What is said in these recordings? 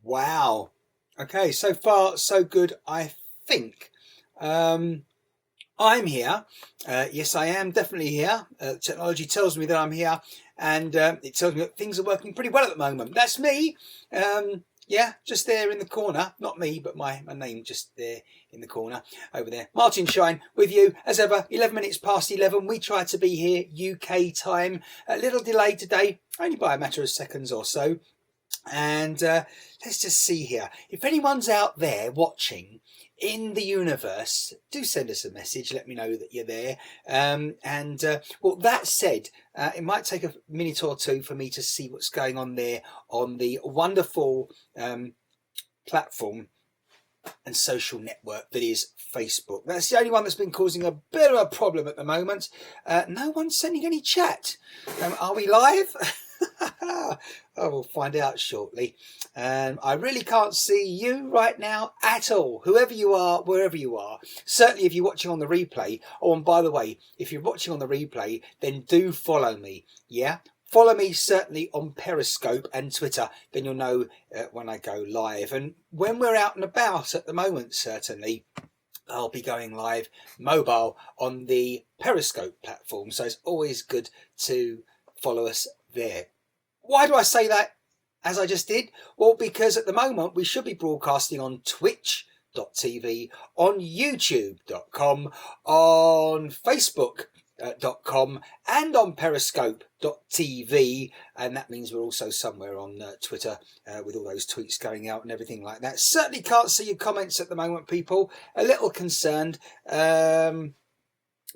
Wow. Okay, so far so good, I think. I'm here. Yes, I am definitely here. Technology tells me that I'm here, and it tells me that things are working pretty well at the moment. That's me. Yeah, just there in the corner. Not me, but my name just there in the corner over there. Martin Shine with you as ever. 11 minutes past 11. We try to be here UK time. A little delay today, only by a matter of seconds or so. And let's just see here. If anyone's out there watching in the universe, do send us a message. Let me know that you're there. Well, that said, it might take a minute or two for me to see what's going on there on the wonderful platform and social network that is Facebook. That's the only one that's been causing a bit of a problem at the moment. No one's sending any chat. Are we live? Oh, we'll find out shortly. I really can't see you right now at all, whoever you are, wherever you are. Certainly if you're watching on the replay. Oh, and by the way, if you're watching on the replay, then do follow me. Yeah, follow me certainly on Periscope and Twitter. Then you'll know when I go live. And when we're out and about at the moment, certainly I'll be going live mobile on the Periscope platform. So it's always good to follow us there. Why do I say that as I just did? Well, because at the moment we should be broadcasting on twitch.tv, on youtube.com, on facebook.com and on periscope.tv, and that means we're also somewhere on Twitter with all those tweets going out and everything like that. Certainly can't see your comments at the moment, people. A little concerned.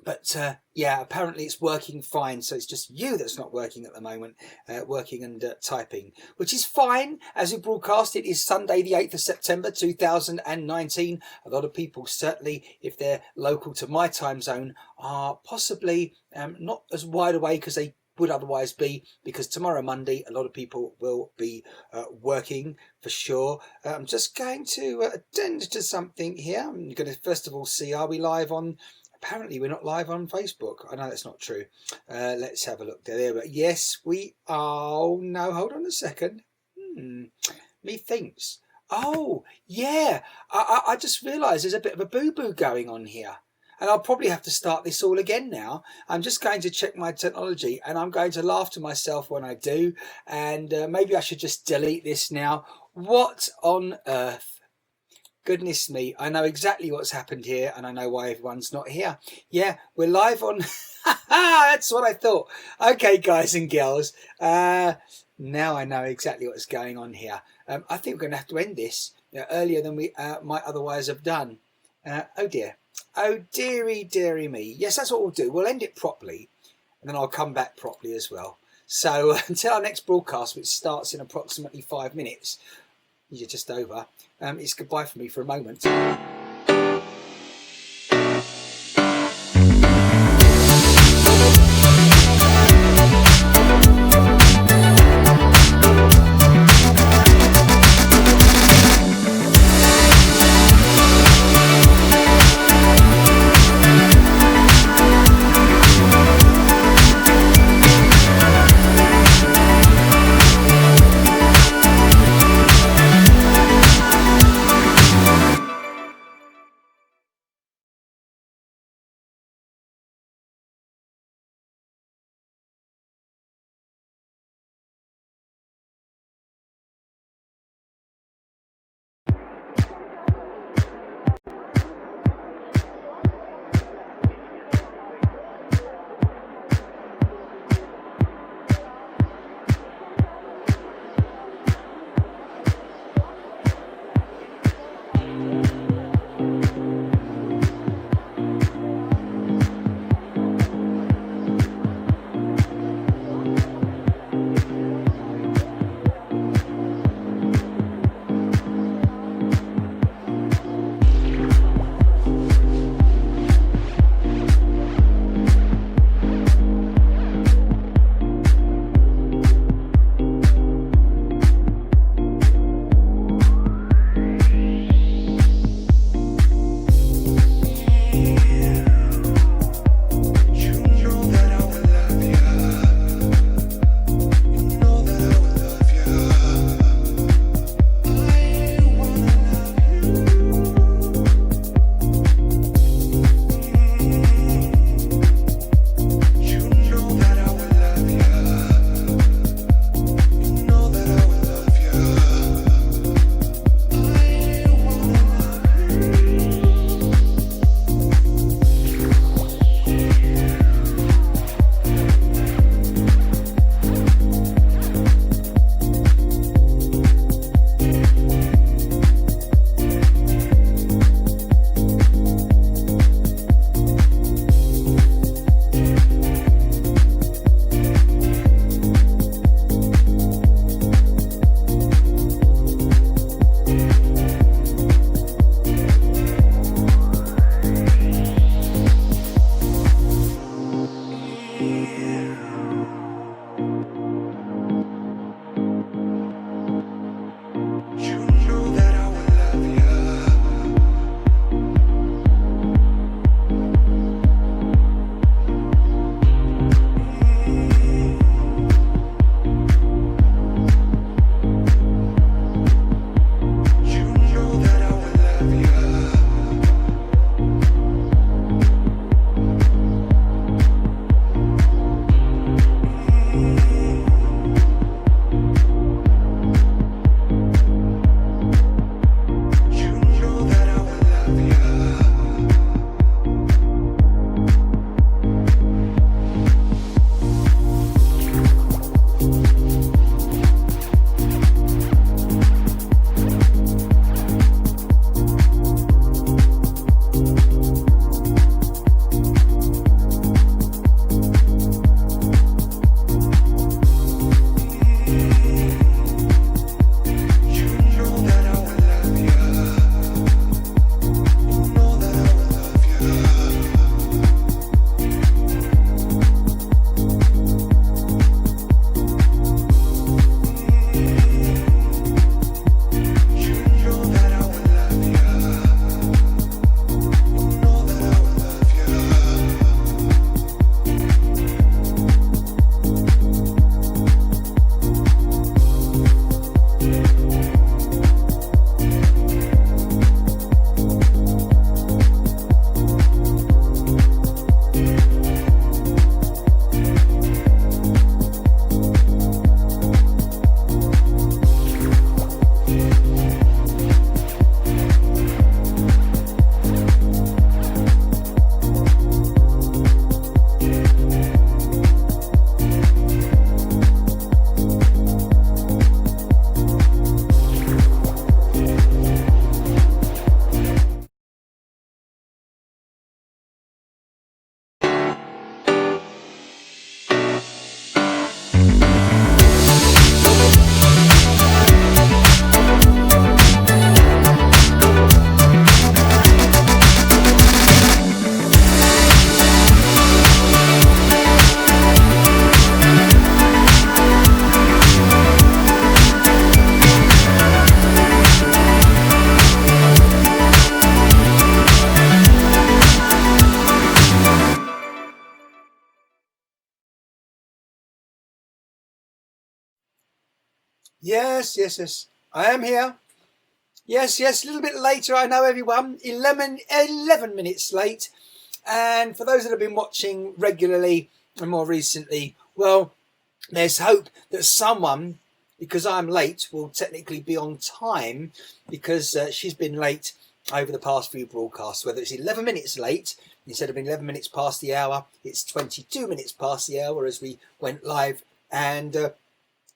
But yeah, apparently it's working fine. So it's just you that's not working at the moment, working and typing, which is fine. As we broadcast, it is Sunday, the 8th of September, 2019. A lot of people, certainly if they're local to my time zone, are possibly not as wide awake as they would otherwise be, because tomorrow, Monday, a lot of people will be working for sure. I'm just going to attend to something here. I'm going to first of all see, are we live on... Apparently we're not live on Facebook. I know that's not true. Let's have a look there. But yes, we are. Oh, no, hold on a second. Methinks. Oh, yeah. I just realised there's a bit of a boo-boo going on here. And I'll probably have to start this all again now. I'm just going to check my technology and I'm going to laugh to myself when I do. And maybe I should just delete this now. What on earth? Goodness me, I know exactly what's happened here and I know why everyone's not here. Yeah, we're live on... That's what I thought. Okay, guys and girls, now I know exactly what's going on here. I think we're going to have to end this earlier than we might otherwise have done. Oh dear. Oh dearie me. Yes, that's what we'll do. We'll end it properly and then I'll come back properly as well. So until our next broadcast, which starts in approximately 5 minutes, you're just over. It's goodbye for me for a moment. Yes, yes, yes. I am here. Yes, yes, a little bit later, I know everyone. 11 minutes late. And for those that have been watching regularly and more recently, well, there's hope that someone, because I'm late, will technically be on time because she's been late over the past few broadcasts. Whether it's 11 minutes late, instead of 11 minutes past the hour, it's 22 minutes past the hour as we went live. And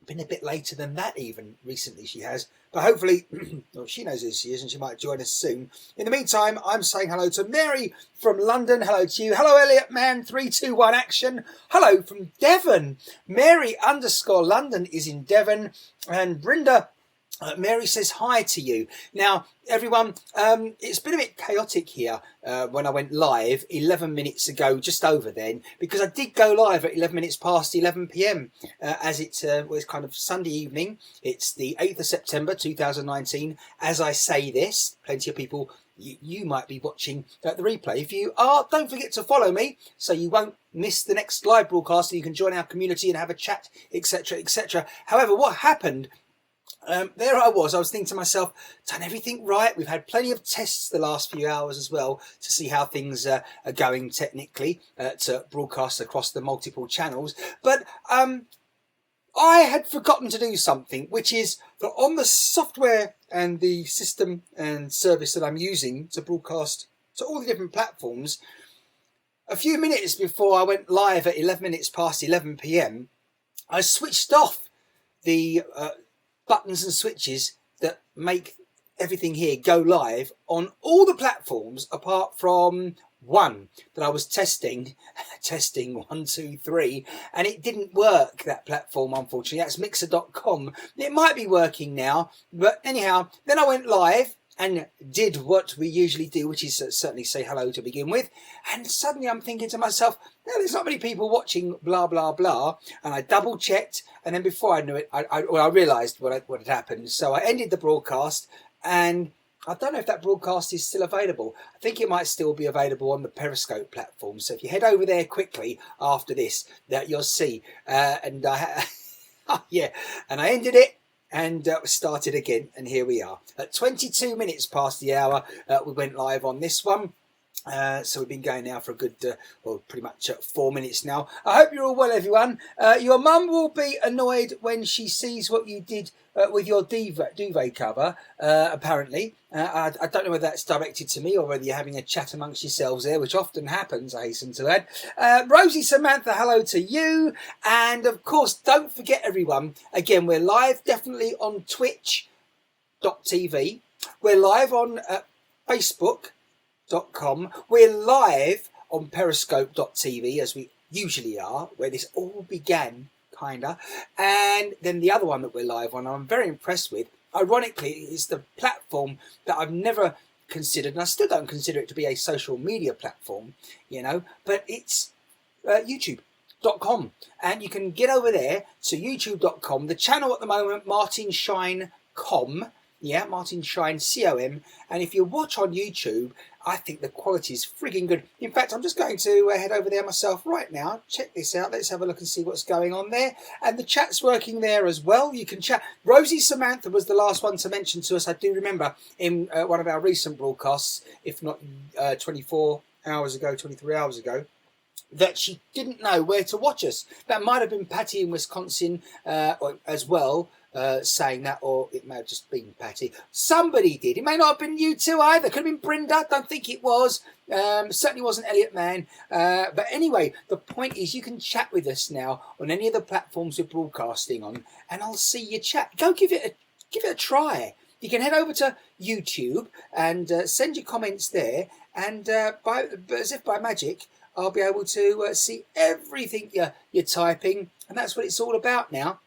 been a bit later than that even recently, she has. But hopefully, well, she knows who she is and she might join us soon. In the meantime, I'm saying hello to Mary from London. Hello to you. Hello, Elliot Man. 3, 2, 1, action. Hello from Devon. Mary _ London is in Devon. And Brenda, Mary says hi to you. Now, everyone, it's been a bit chaotic here when I went live 11 minutes ago, just over then, because I did go live at 11 minutes past 11 p.m. As it was kind of Sunday evening. It's the 8th of September 2019. As I say this, plenty of people, you might be watching the replay. If you are, don't forget to follow me so you won't miss the next live broadcast and you can join our community and have a chat, etc., etc. However, what happened, there I was thinking to myself, done everything right. We've had plenty of tests the last few hours as well to see how things are going technically to broadcast across the multiple channels. But I had forgotten to do something, which is that on the software and the system and service that I'm using to broadcast to all the different platforms, a few minutes before I went live at 11 minutes past 11 p.m, I switched off the buttons and switches that make everything here go live on all the platforms apart from one that I was testing 1, 2, 3, and it didn't work, that platform, unfortunately. That's mixer.com. It might be working now, but anyhow, then I went live and did what we usually do, which is certainly say hello to begin with. And suddenly I'm thinking to myself, no, there's not many people watching, blah, blah, blah. And I double checked. And then before I knew it, I realised what had happened. So I ended the broadcast, and I don't know if that broadcast is still available. I think it might still be available on the Periscope platform. So if you head over there quickly after this, that you'll see. Yeah, and I ended it. And started again, and here we are. At 22 minutes past the hour, we went live on this one. So we've been going now for a good, well, pretty much 4 minutes now. I hope you're all well, everyone. Your mum will be annoyed when she sees what you did with your duvet cover, apparently. I don't know whether that's directed to me or whether you're having a chat amongst yourselves there, which often happens, I hasten to add. Rosie Samantha, hello to you. And, of course, don't forget, everyone, again, we're live definitely on twitch.tv. We're live on Facebook.com. We're live on periscope.tv, as we usually are, where this all began, kinda. And then the other one that we're live on, I'm very impressed with, ironically, is the platform that I've never considered, and I still don't consider it to be a social media platform, but it's youtube.com. And you can get over there to youtube.com. The channel at the moment, Martin Shine Com. Yeah, Martin Shine, C-O-M. And if you watch on YouTube, I think the quality is frigging good. In fact, I'm just going to head over there myself right now. Check this out. Let's have a look and see what's going on there. And the chat's working there as well. You can chat. Rosie Samantha was the last one to mention to us, I do remember, in one of our recent broadcasts, if not 23 hours ago, that she didn't know where to watch us. That might have been Patty in Wisconsin as well. Saying that, or it may have just been Patty. Somebody did. It may not have been you two either. Could have been Brenda. Don't think it was. Certainly wasn't Elliot Man. But anyway, the point is you can chat with us now on any of the platforms we're broadcasting on, and I'll see you chat. Go give it a try. You can head over to YouTube and send your comments there, and as if by magic, I'll be able to see everything you're typing, and that's what it's all about now.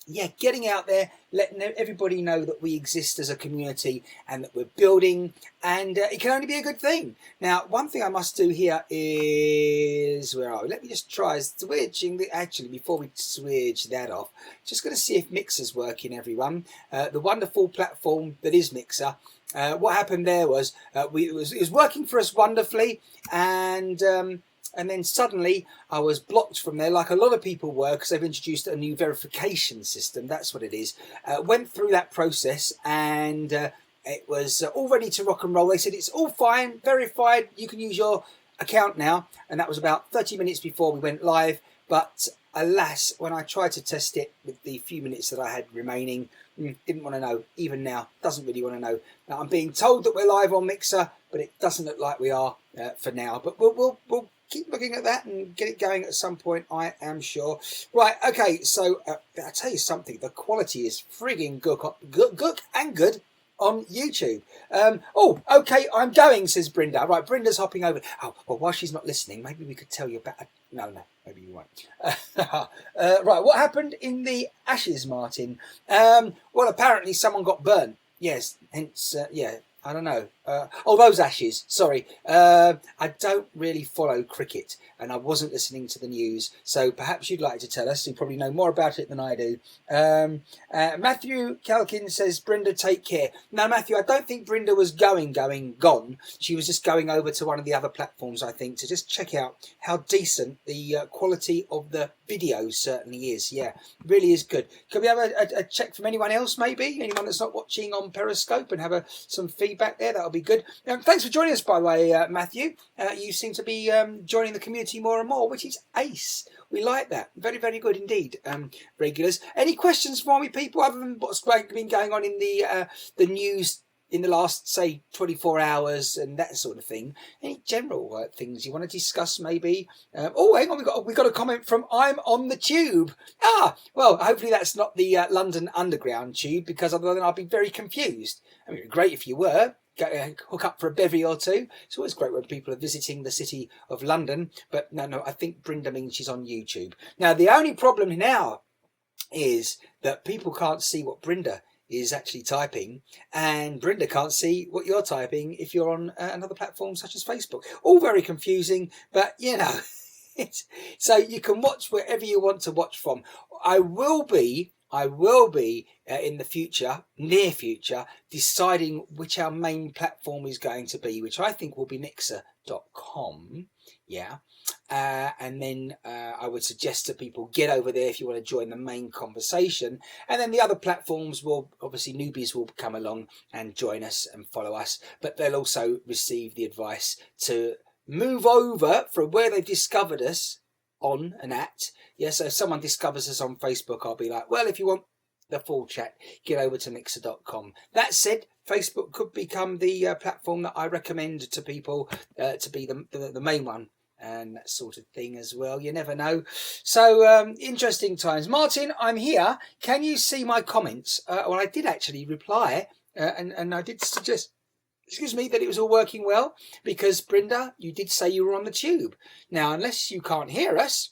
Yeah, getting out there, letting everybody know that we exist as a community and that we're building, and it can only be a good thing. Now, one thing I must do here is, where are we? Let me just try switching. Actually, before we switch that off, just going to see if Mixer's working, everyone. The wonderful platform that is Mixer. What happened there was, it was working for us wonderfully, and and then suddenly I was blocked from there, like a lot of people were, because they've introduced a new verification system. That's what it is. Went through that process, and it was all ready to rock and roll. They said it's all fine, verified, you can use your account now. And that was about 30 minutes before we went live. But alas, when I tried to test it with the few minutes that I had remaining, didn't want to know. Even now, doesn't really want to know. Now, I'm being told that we're live on Mixer, but it doesn't look like we are for now. But we'll keep looking at that and get it going at some point, I am sure. Right, okay, so I'll tell you something. The quality is frigging good and good on YouTube. Oh, okay, I'm going, says Brenda. Right, Brenda's hopping over. Oh, well, while she's not listening, maybe we could tell you about... No, maybe you won't. Right, what happened in the Ashes, Martin? Well, apparently someone got burnt. Yes, hence, yeah, I don't know. Oh, those Ashes, sorry. I don't really follow cricket, and I wasn't listening to the news, so perhaps you'd like to tell us. You probably know more about it than I do. Matthew Calkin says, Brenda, take care. No, Matthew, I don't think Brenda was gone. She was just going over to one of the other platforms, I think, to just check out how decent the quality of the video certainly is. Yeah, really is good. Could we have a check from anyone else, maybe? Anyone that's not watching on Periscope, and have some feedback there? That'll be good. Thanks for joining us, by the way, Matthew. You seem to be joining the community more and more, which is ace. We like that. Very, very good indeed, regulars. Any questions for me, people, other than what's been going on in the news in the last, say, 24 hours and that sort of thing? Any general things you want to discuss, maybe? Oh, hang on, we got a comment from I'm on the Tube. Ah, well, hopefully that's not the London Underground tube, because other than I'd be very confused. I mean, it'd be great if you were. Hook up for a bevy or two. It's always great when people are visiting the city of London. But no, I think Brenda means she's on YouTube. Now, the only problem now is that people can't see what Brenda is actually typing, and Brenda can't see what you're typing if you're on another platform such as Facebook. All very confusing, but you know, so you can watch wherever you want to watch from. I will be in the future, near future, deciding which our main platform is going to be, which I think will be mixer.com. Yeah. And then I would suggest to people, get over there if you want to join the main conversation. And then the other platforms will, obviously newbies will come along and join us and follow us, but they'll also receive the advice to move over from where they've discovered us on and at. Yeah, so if someone discovers us on Facebook, I'll be like, well, if you want the full chat, get over to mixer.com. That said, Facebook could become the platform that I recommend to people to be the main one, and that sort of thing as well. You never know. So interesting times. Martin, I'm here. Can you see my comments? Well, I did actually reply, and I did suggest, excuse me, that it was all working well, because Brenda, you did say you were on the Tube. Now, unless you can't hear us,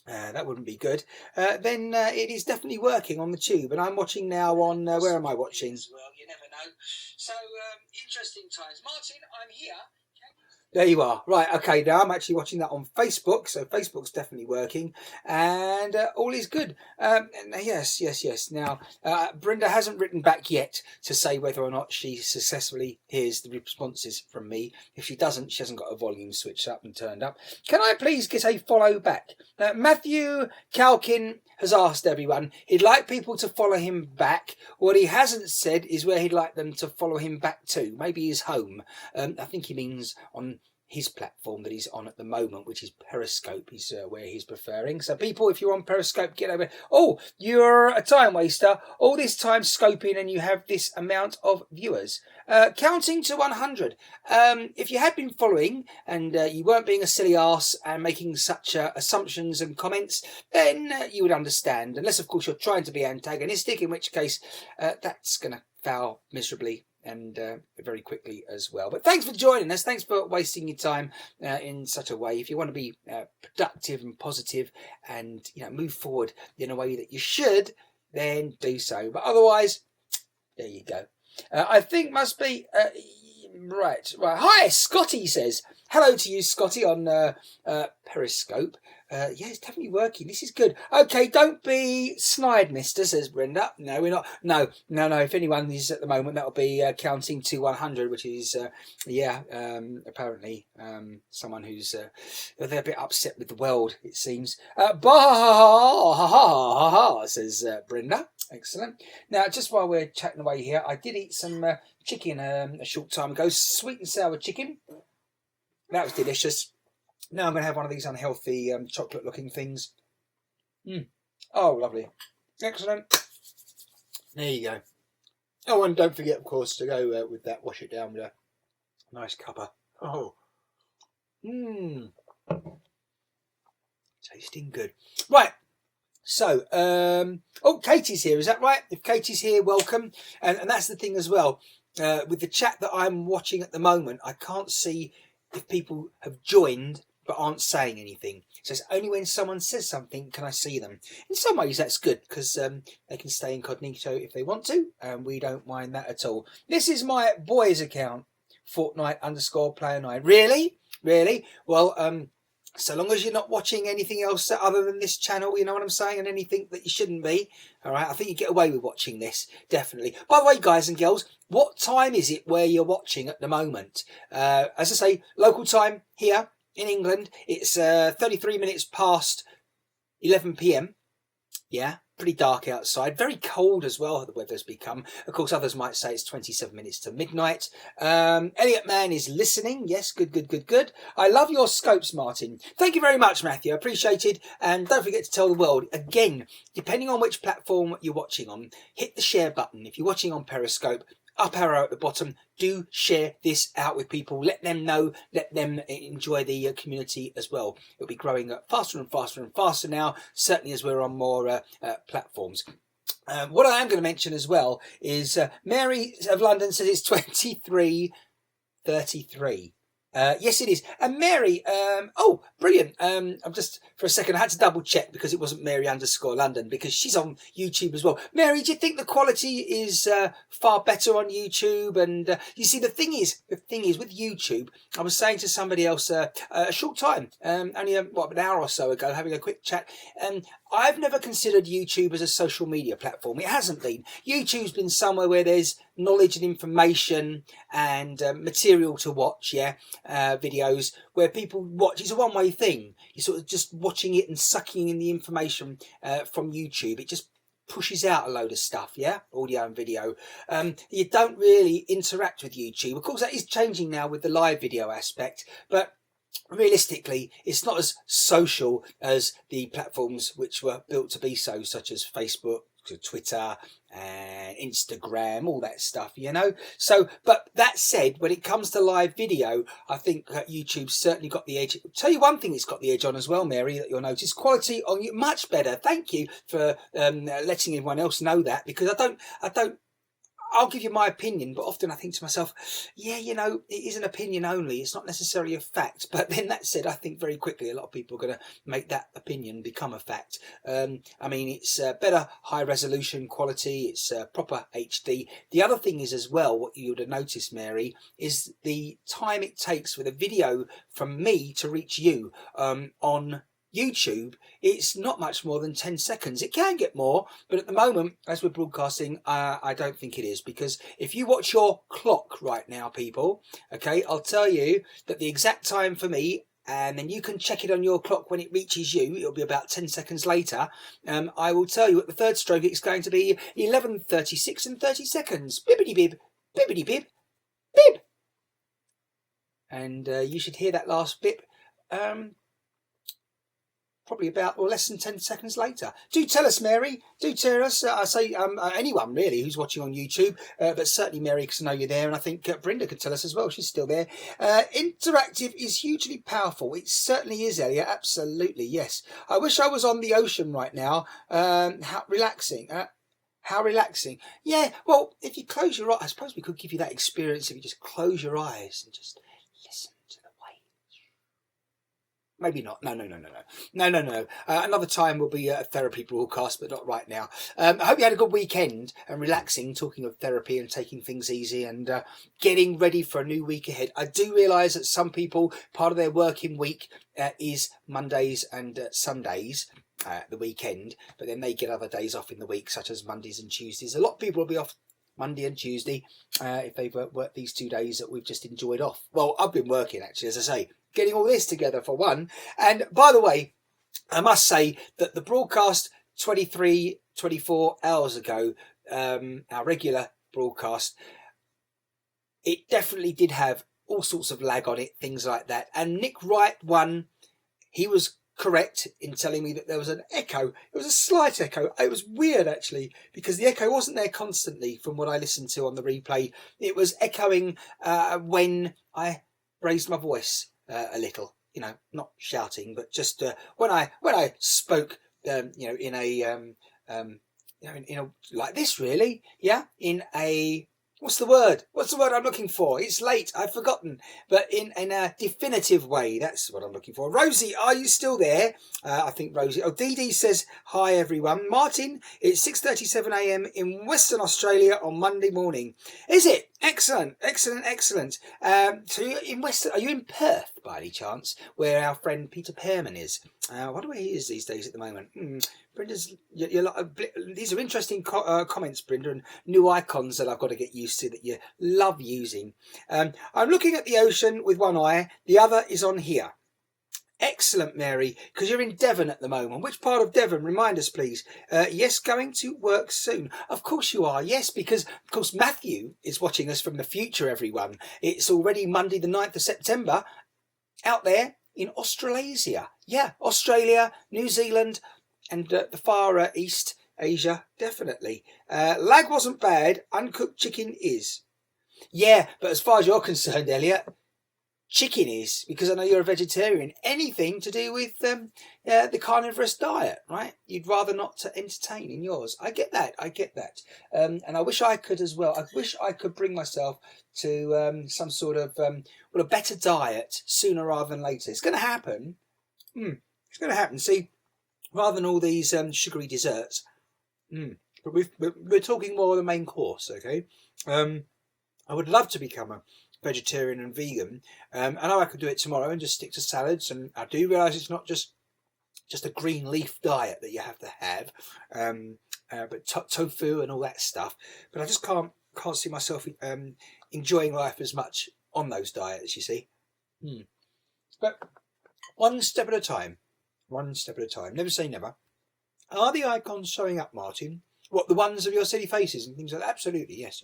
that wouldn't be good. Then it is definitely working on the Tube, and I'm watching now on where am I watching? Well, you never know. So interesting times. Martin, I'm here. There you are. Right, okay, now I'm actually watching that on Facebook, so Facebook's definitely working, and all is good. Yes. Now, Brenda hasn't written back yet to say whether or not she successfully hears the responses from me. If she doesn't, she hasn't got a volume switched up and turned up. Can I please get a follow back? Matthew Calkin has asked everyone. He'd like people to follow him back. What he hasn't said is where he'd like them to follow him back to. Maybe his home. I think he means on his platform that he's on at the moment, which is Periscope, is where he's preferring. So people, if you're on Periscope, get over. Oh, you're a time waster. All this time scoping and you have this amount of viewers. Counting to 100. If you had been following and you weren't being a silly arse and making such assumptions and comments, then you would understand. Unless, of course, you're trying to be antagonistic, in which case that's going to foul miserably and very quickly as well. But thanks for joining us. Thanks for wasting your time in such a way. If you want to be productive and positive and move forward in a way that you should, then do so. But otherwise, there you go. I think must be Right. Hi, Scotty says. Hello to you, Scotty, on Periscope. Yeah, it's definitely working. This is good. Okay, don't be snide, mister, says Brenda. No, we're not. No. If anyone is at the moment, that'll be counting to 100, which is, apparently someone who's they're a bit upset with the world, it seems. Bah, says Brenda. Excellent. Now, just while we're chatting away here, I did eat some chicken a short time ago. Sweet and sour chicken. That was delicious. Now I'm going to have one of these unhealthy chocolate-looking things. Oh, lovely. Excellent. There you go. Oh, and don't forget, of course, to go with that, wash it down with a nice cuppa. Oh. Tasting good. Right. So, Katie's here. Is that right? If Katie's here, welcome. And that's the thing as well. With the chat that I'm watching at the moment, I can't see if people have joined but aren't saying anything. So it's only when someone says something can I see them. In some ways that's good because they can stay incognito if they want to, and we don't mind that at all. This is my boys account, Fortnite_player9. Really? Well, so long as you're not watching anything else other than this channel, you know what I'm saying, and anything that you shouldn't be. All right, I think you get away with watching this, definitely. By the way, guys and girls, what time is it where you're watching at the moment? As I say, local time here in England, it's 33 minutes past 11 p.m. Yeah, pretty dark outside. Very cold as well, the weather's become. Of course, others might say it's 27 minutes to midnight. Elliot Mann is listening. Yes, good. I love your scopes, Martin. Thank you very much, Matthew. Appreciated. And don't forget to tell the world, again, depending on which platform you're watching on, hit the share button. If you're watching on Periscope, up arrow at the bottom, do share this out with people. Let them know, let them enjoy the community as well. It'll be growing faster and faster now, certainly as we're on more platforms. What I am going to mention as well is Mary of London says it's 23:33. Yes, it is. And Mary, oh, brilliant. I'm just, for a second, I had to double check because it wasn't Mary_London because she's on YouTube as well. Mary, do you think the quality is far better on YouTube? And you see, the thing is with YouTube, I was saying to somebody else a short time, only an hour or so ago, having a quick chat, I've never considered YouTube as a social media platform. It hasn't been. YouTube's been somewhere where there's knowledge and information and material to watch, videos where people watch. It's a one-way thing. You're sort of just watching it and sucking in the information from YouTube. It just pushes out a load of stuff, audio and video. You don't really interact with YouTube. Of course, that is changing now with the live video aspect, but realistically, it's not as social as the platforms which were built to be so, such as Facebook, Twitter and Instagram, all that stuff, So, but that said, when it comes to live video, I think YouTube's certainly got the edge. I'll tell you one thing it's got the edge on as well, Mary, that you'll notice. Quality on you much better. Thank you for letting everyone else know that, because I'll give you my opinion, but often I think to myself, it is an opinion only. It's not necessarily a fact. But then that said, I think very quickly a lot of people are going to make that opinion become a fact. It's better high resolution quality. It's proper HD. The other thing is as well, what you would have noticed, Mary, is the time it takes for the video from me to reach you on YouTube. It's not much more than 10 seconds. It can get more, but at the moment, as we're broadcasting, I don't think it is, because if you watch your clock right now, people, okay, I'll tell you that the exact time for me, and then you can check it on your clock when it reaches you. It'll be about 10 seconds later. I will tell you at the third stroke, it's going to be 11:36 and 30 seconds. Bibbidi bib, bibbidi bib, bib. And you should hear that last bip probably about less than 10 seconds later. Do tell us, Mary. Do tell us. I say anyone really who's watching on YouTube, but certainly Mary, because I know you're there, and I think Brenda could tell us as well. She's still there. Interactive is hugely powerful. It certainly is, Elliot. Absolutely, yes. I wish I was on the ocean right now. How relaxing. How relaxing. Yeah, well, if you close your eyes, I suppose we could give you that experience if you just close your eyes and just listen to the waves. Maybe not. No. Another time will be a therapy broadcast, but not right now. I hope you had a good weekend and relaxing, talking of therapy and taking things easy and getting ready for a new week ahead. I do realise that some people, part of their working week is Mondays and Sundays, the weekend, but then they get other days off in the week, such as Mondays and Tuesdays. A lot of people will be off Monday and Tuesday if they've worked these 2 days that we've just enjoyed off. Well, I've been working, actually, as I say, getting all this together for one. And by the way, I must say that the broadcast 24 hours ago, our regular broadcast, it definitely did have all sorts of lag on it, things like that. And Nick Wright won. He was correct in telling me that there was an echo. It was a slight echo. It was weird, actually, because the echo wasn't there constantly from what I listened to on the replay. It was echoing when I raised my voice a little, not shouting, but just when I spoke, in a like this, really, in a what's the word I'm looking for? It's late, I've forgotten, but in a definitive way. That's what I'm looking for. Rosie, are you still there? I think Rosie. Oh, Dee Dee says hi everyone. Martin, it's 6:37 a.m. in Western Australia on Monday morning. Is it? Excellent. So you're in Western, are you in Perth by any chance, where our friend Peter Pearman is? I wonder where he is these days at the moment. Brenda's, these are interesting comments, Brenda, and new icons that I've got to get used to that you love using. I'm looking at the ocean with one eye, the other is on here. Excellent, Mary, because you're in Devon at the moment. Which part of Devon? Remind us, please. Yes, going to work soon. Of course you are, yes, because, of course, Matthew is watching us from the future, everyone. It's already Monday the 9th of September out there in Australasia. Yeah, Australia, New Zealand, and the far east, Asia, definitely. Lag wasn't bad. Uncooked chicken is. Yeah, but as far as you're concerned, Elliot, chicken is, because I know you're a vegetarian. Anything to do with the carnivorous diet, right? You'd rather not to entertain in yours. I get that. And I wish I could as well. I wish I could bring myself to some sort of a better diet sooner rather than later. It's going to happen. It's going to happen. See, rather than all these sugary desserts. But we're talking more of the main course, okay? I would love to become a vegetarian and vegan. I know I could do it tomorrow and just stick to salads, and I do realise it's not just a green leaf diet that you have to have, but tofu and all that stuff. But I just can't see myself enjoying life as much on those diets, you see. But one step at a time. Never say never. Are the icons showing up, Martin? What, the ones of your silly faces and things like that? Absolutely, yes.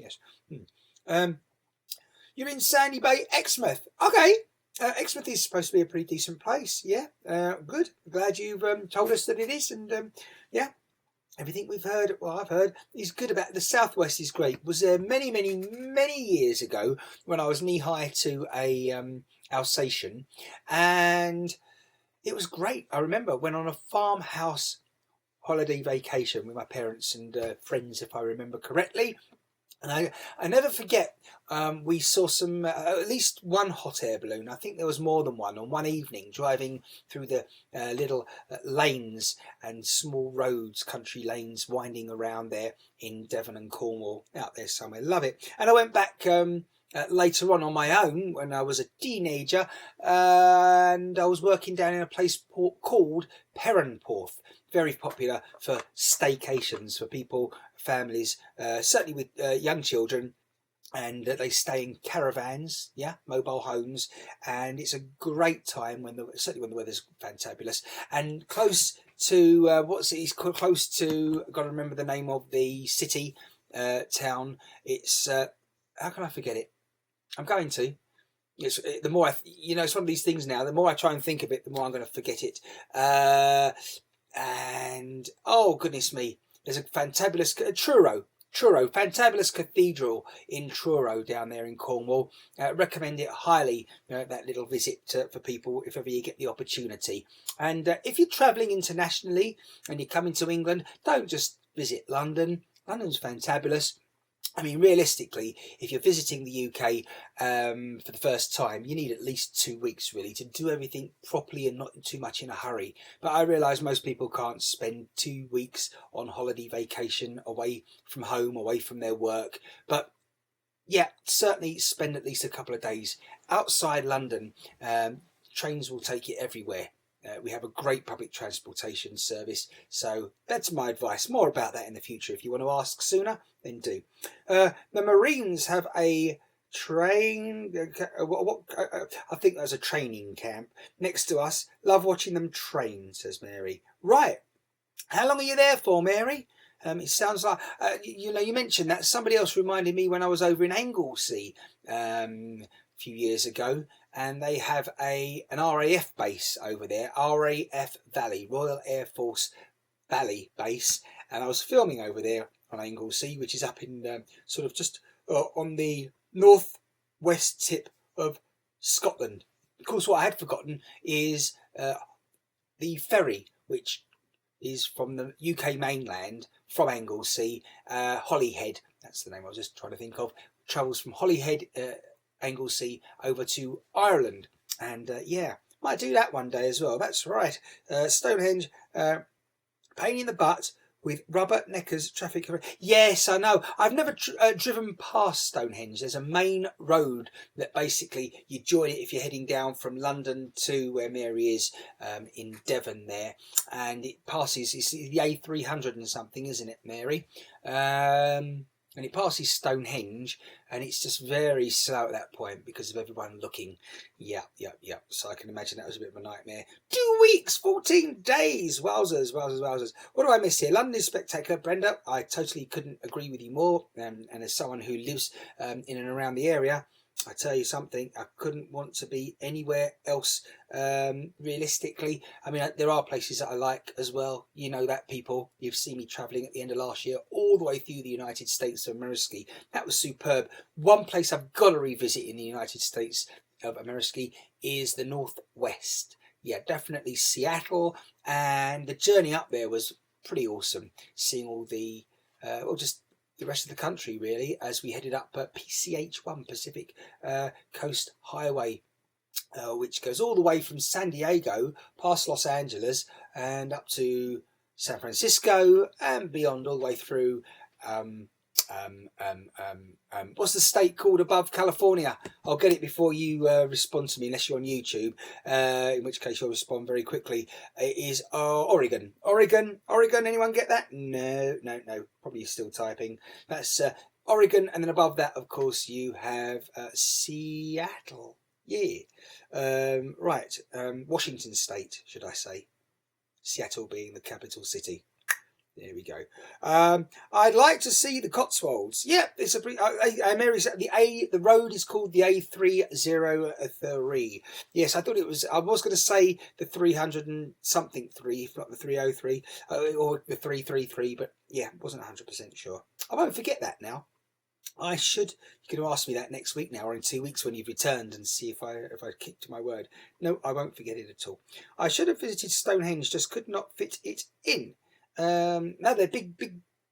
You're in Sandy Bay, Exmouth. Okay. Exmouth is supposed to be a pretty decent place. Yeah. Good. Glad you've told us that it is. And yeah, everything I've heard is good about it. The Southwest is great. Was there many years ago when I was knee high to a Alsatian, and it was great. I remember went on a farmhouse holiday vacation with my parents and friends, if I remember correctly. And I never forget, we saw some, at least one hot air balloon. I think there was more than one on one evening, driving through the little lanes and small roads, country lanes, winding around there in Devon and Cornwall, out there somewhere. Love it. And I went back later on my own when I was a teenager, and I was working down in a place called Perranporth. Very popular for staycations for people, families, certainly with young children, and they stay in caravans, mobile homes, and it's a great time certainly when the weather's fantabulous, and close to He's close to. I've got to remember the name of the city, town. It's how can I forget it? I'm going to. It's the more it's one of these things now. The more I try and think of it, the more I'm going to forget it. And oh goodness me, there's a fantabulous Truro, fantabulous cathedral in Truro down there in Cornwall. Recommend it highly. That little visit for people if ever you get the opportunity. And if you're travelling internationally and you're coming to England, don't just visit London. London's fantabulous. I mean, realistically, if you're visiting the UK for the first time, you need at least 2 weeks really to do everything properly and not too much in a hurry. But I realise most people can't spend 2 weeks on holiday vacation away from home, away from their work. But yeah, certainly spend at least a couple of days outside London. Trains will take you everywhere. We have a great public transportation service, so that's my advice. More about that in the future. If you want to ask sooner, then do. The Marines have a I think there's a training camp next to us. Love watching them train, says Mary. Right. How long are you there for, Mary? It sounds like, you mentioned that. Somebody else reminded me when I was over in Anglesey a few years ago, and they have an RAF base over there, RAF Valley, Royal Air Force Valley base, and I was filming over there on Anglesey, which is up in sort of just on the northwest tip of Scotland. Of course, what I had forgotten is the ferry, which is from the UK mainland, from Anglesey, Holyhead, that's the name I was just trying to think of, travels from Holyhead, Anglesey, over to Ireland. And yeah, might do that one day as well. That's right. Stonehenge, pain in the butt with Robert Necker's traffic. Yes, I know. I've never driven past Stonehenge. There's a main road that basically you join it if you're heading down from London to where Mary is in Devon there, and it passes. It's the A300 and something, isn't it, Mary? And it passes Stonehenge, and it's just very slow at that point because of everyone looking. Yeah. So I can imagine that was a bit of a nightmare. 2 weeks, 14 days. Wowzers. What do I miss here? London is spectacular, Brenda. I totally couldn't agree with you more. And as someone who lives in and around the area, I tell you something, I couldn't want to be anywhere else realistically. I mean, there are places that I like as well. You know that, people. You've seen me travelling at the end of last year all the way through the United States of America. That was superb. One place I've got to revisit in the United States of America is the Northwest. Yeah, definitely Seattle. And the journey up there was pretty awesome. Seeing all the, just the rest of the country really, as we headed up PCH1, Pacific Coast Highway, which goes all the way from San Diego past Los Angeles and up to San Francisco and beyond, all the way through what's the state called above California? I'll get it before you respond to me, unless you're on YouTube, in which case you'll respond very quickly. It is Oregon. Anyone get that? No, probably you're still typing. That's Oregon, and then above that, of course, you have Seattle. Right, Washington State, should I say. Seattle being the capital city. There we go. I'd like to see the Cotswolds. Yeah, it's Mary said the road is called the A303. Yes, I thought it was. I was going to say the 300 and something 3, if not the 303 or the 333, but yeah, wasn't 100% sure. I won't forget that now. I should. You're going to ask me that next week now, or in 2 weeks when you've returned, and see if I keep to my word. No, I won't forget it at all. I should have visited Stonehenge, just could not fit it in. No, they're big,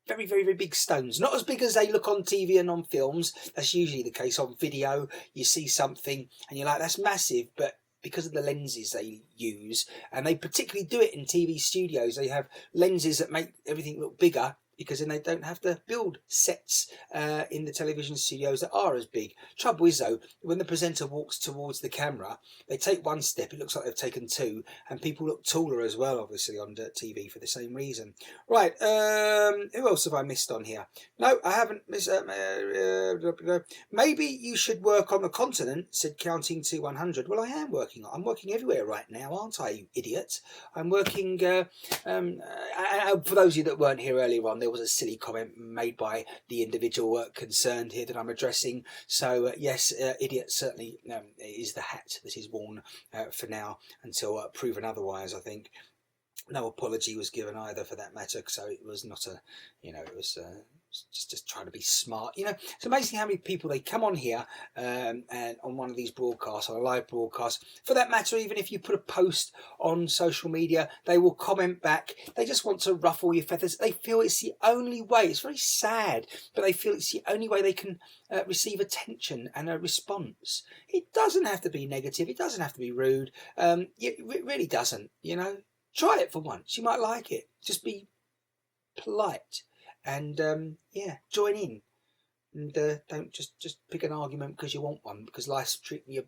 very, very, very big stones. Not as big as they look on TV and on films. That's usually the case. On video, you see something and you're like, that's massive, but because of the lenses they use, and they particularly do it in TV studios, they have lenses that make everything look bigger, because then they don't have to build sets in the television studios that are as big. Trouble is though, when the presenter walks towards the camera, they take one step, it looks like they've taken two, and people look taller as well, obviously, on TV for the same reason. Right, who else have I missed on here? No, I haven't missed. Maybe you should work on the continent, said Counting to 100. Well, I'm working everywhere right now, aren't I, you idiot? I'm working, for those of you that weren't here earlier on, there was a silly comment made by the individual concerned here that I'm addressing. So yes, idiot certainly is the hat that is worn for now, until proven otherwise, I think. No apology was given either, for that matter, so it was not a, it was just trying to be smart. You know, it's amazing how many people they come on here and on one of these broadcasts, on a live broadcast. For that matter, even if you put a post on social media, they will comment back. They just want to ruffle your feathers. They feel it's the only way. It's very sad, but they feel it's the only way they can receive attention and a response. It doesn't have to be negative. It doesn't have to be rude. It really doesn't. You know, try it for once. You might like it. Just be polite. And join in, and don't just pick an argument because you want one, because life's treating you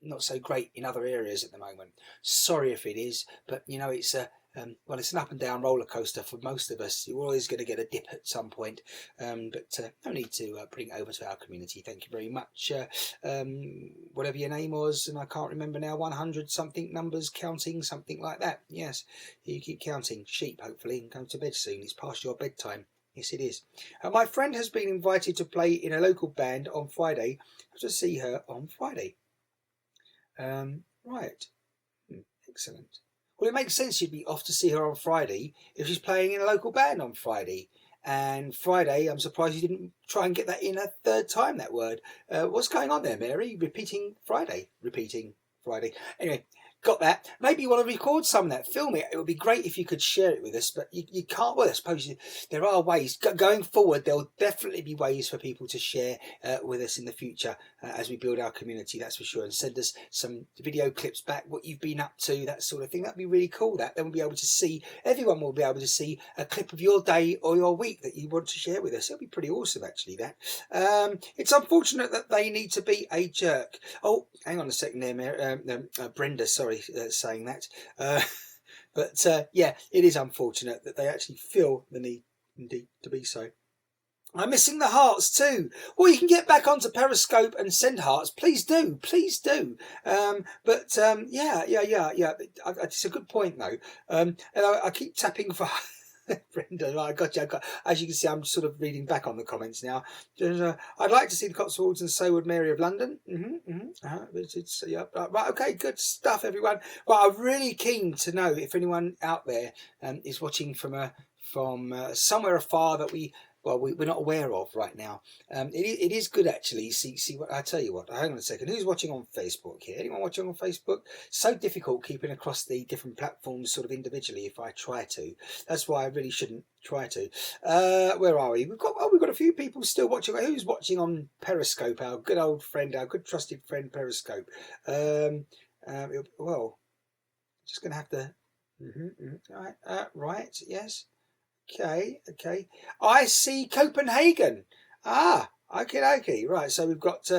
not so great in other areas at the moment. Sorry if it is, but you know, it's it's an up and down roller coaster for most of us. You're always going to get a dip at some point, but no need to bring it over to our community. Thank you very much. Whatever your name was, and I can't remember now, 100 something numbers, counting something like that. Yes, you keep counting sheep, hopefully, and go to bed soon. It's past your bedtime. Yes, it is. My friend has been invited to play in a local band on Friday. I have to see her on Friday. Right. Excellent. Well, it makes sense you'd be off to see her on Friday if she's playing in a local band on Friday. And Friday, I'm surprised you didn't try and get that in a third time, that word. What's going on there, Mary? Repeating Friday. Anyway, got that. Maybe you want to record some of that, film it. It would be great if you could share it with us, but you can't. Well, I suppose there are ways. Going forward, there'll definitely be ways for people to share with us in the future as we build our community, that's for sure. And send us some video clips back, what you've been up to, that sort of thing. That'd be really cool. Then we'll be able to see, everyone will be able to see a clip of your day or your week that you want to share with us. It'll be pretty awesome, actually, that. It's unfortunate that they need to be a jerk. Oh, hang on a second there, Brenda, sorry. Saying that, but it is unfortunate that they actually feel the need indeed to be so. I'm missing the hearts too. Well, you can get back onto Periscope and send hearts. Please do. It's a good point though. And I keep tapping for Brenda, I got you. As you can see, I'm sort of reading back on the comments now. I'd like to see the Cotswolds, and so would Mary of London. Right, okay, good stuff, everyone. Well, I'm really keen to know if anyone out there is watching from somewhere afar that we're not aware of right now. It is good, actually. See what I tell you what. Hang on a second. Who's watching on Facebook here? Anyone watching on Facebook? So difficult keeping across the different platforms sort of individually. If I try to, that's why I really shouldn't try to. Where are we? We've got a few people still watching. Who's watching on Periscope? Our good old friend, our good trusted friend, Periscope. Well, just gonna have to. Right. Yes. Okay. I see Copenhagen. Okay. Right. So we've got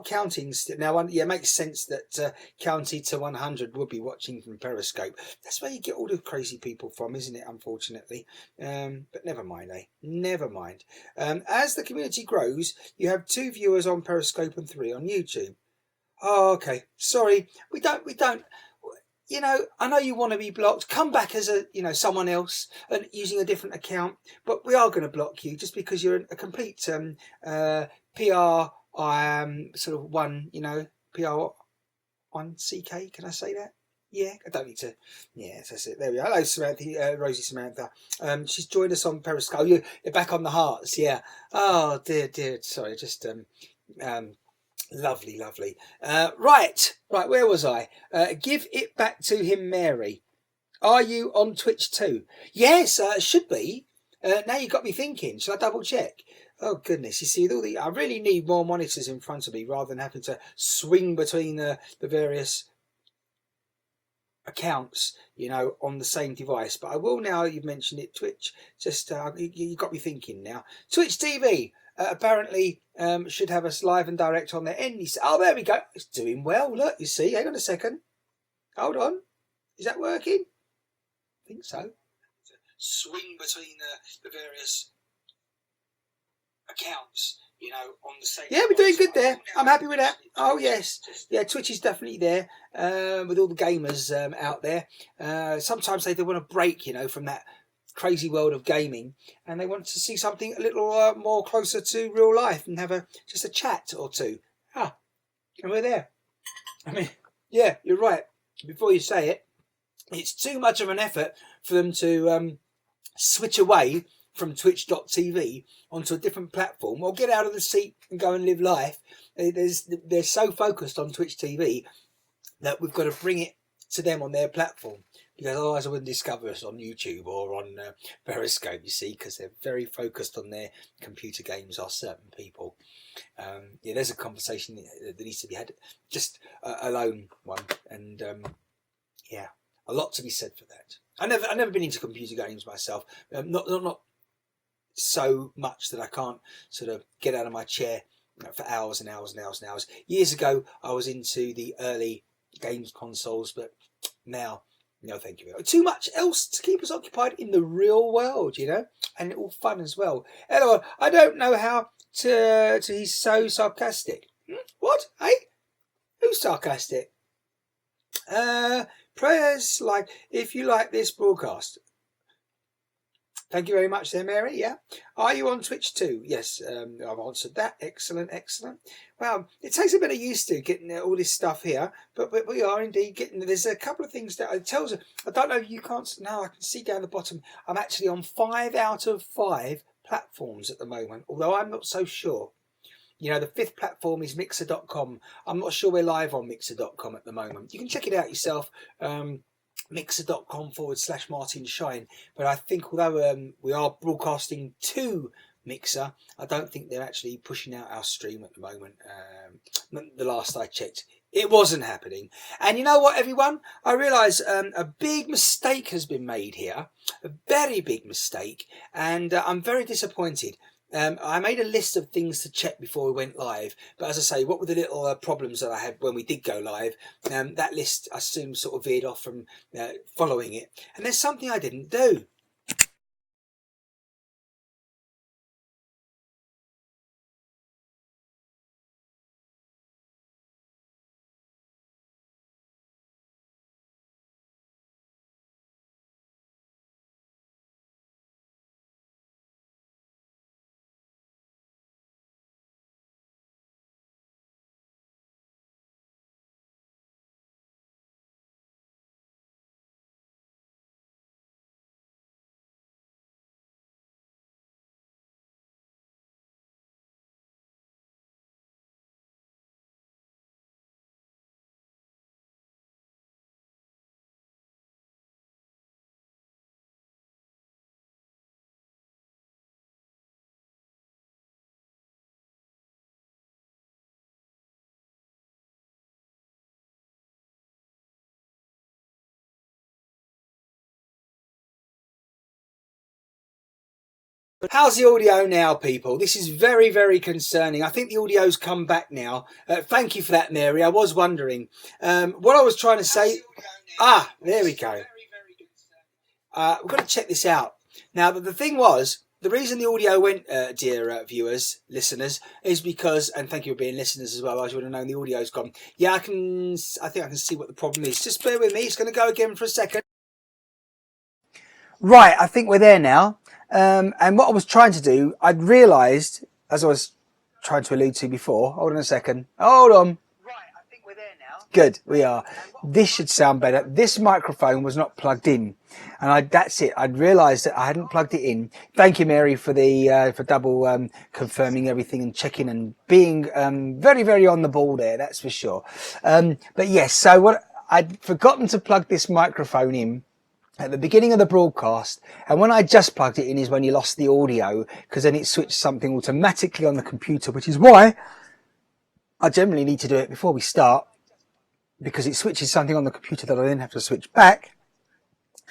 counting now. It makes sense that county to 100 would be watching from Periscope. That's where you get all the crazy people from, isn't it? Unfortunately, but never mind. Never mind. As the community grows, you have 2 viewers on Periscope and 3 on YouTube. Oh, okay. Sorry, we don't. You know, I know you want to be blocked. Come back as someone else and using a different account, but we are going to block you just because you're a complete PR. Sort of one, PR1CK. Can I say that? Yeah, I don't need to. Yeah, that's it. There we are. Hello, Samantha, Rosie Samantha. She's joined us on Periscope. You're back on the hearts. Yeah. Oh dear. Sorry, just Lovely. Right. Where was I? Give it back to him, Mary. Are you on Twitch too? Yes, should be. Now you got me thinking. Shall I double check? Oh goodness! You see, I really need more monitors in front of me rather than having to swing between the various accounts, on the same device. But I will now. You've mentioned it. Twitch. Just you got me thinking now. Twitch TV. Apparently should have us live and direct on their end. Oh, there we go. It's doing well. Look, you see. Hang on a second. Hold on. Is that working? I think so. Swing between the various accounts, on the same. Yeah, we're doing good there. I'm happy with that. Oh yes, yeah. Twitch is definitely there with all the gamers out there. Sometimes they do want to break, from that crazy world of gaming, and they want to see something a little more closer to real life and have just a chat or two. And we're there. I mean, yeah, you're right. Before you say it, it's too much of an effort for them to switch away from twitch.tv onto a different platform, or get out of the seat and go and live life. They're so focused on Twitch TV that we've got to bring it to them on their platform, because otherwise I wouldn't discover us on YouTube or on Periscope, you see, because they're very focused on their computer games, are certain people. Yeah, there's a conversation that needs to be had, just a lone one, and yeah, a lot to be said for that. I've never been into computer games myself, not so much that I can't sort of get out of my chair for hours and hours and hours and hours. Years ago, I was into the early games consoles, but now, no thank you. Too much else to keep us occupied in the real world, you know, and all fun as well. Hello, I don't know how to he's so sarcastic. What? Hey? Who's sarcastic? Prayers like, if you like this broadcast. Thank you very much there, Mary. Yeah. Are you on Twitch too? Yes, I've answered that. Excellent, excellent. Well, it takes a bit of use to getting all this stuff here, but we are indeed getting. There's a couple of things that it tells. I don't know if you can't. No, I can see down the bottom. I'm actually on 5 out of 5 platforms at the moment, although I'm not so sure. You know, the 5th platform is Mixer.com. I'm not sure we're live on Mixer.com at the moment. You can check it out yourself. Mixer.com/Martin Shine. But I think although we are broadcasting to Mixer, I don't think they're actually pushing out our stream at the moment. The last I checked, it wasn't happening. And you know what, everyone? I realise a big mistake has been made here. A very big mistake. And I'm very disappointed. I made a list of things to check before we went live, but as I say, what were the little problems that I had when we did go live? That list, I assume, sort of veered off from following it. And there's something I didn't do. How's the audio now, people? This is very, very concerning. I think the audio's come back now. Thank you for that, Mary. I was wondering. What I was trying to say... there we go. We've got to check this out. Now, the thing was, the reason the audio went, dear viewers, listeners, is because, and thank you for being listeners as well, as you would have known the audio's gone. Yeah, I think I can see what the problem is. Just bear with me. It's going to go again for a second. Right, I think we're there now. And what I was trying to do, I'd realised, as I was trying to allude to before, hold on a second, hold on. Right, I think we're there now. Good, we are. This should sound better. This microphone was not plugged in, and that's it. I'd realised that I hadn't plugged it in. Thank you, Mary, for the for double confirming everything and checking and being very, very on the ball there. That's for sure. But yes, so what I'd forgotten to plug this microphone in at the beginning of the broadcast, and when I just plugged it in is when you lost the audio, because then it switched something automatically on the computer, which is why I generally need to do it before we start, because it switches something on the computer that I then have to switch back.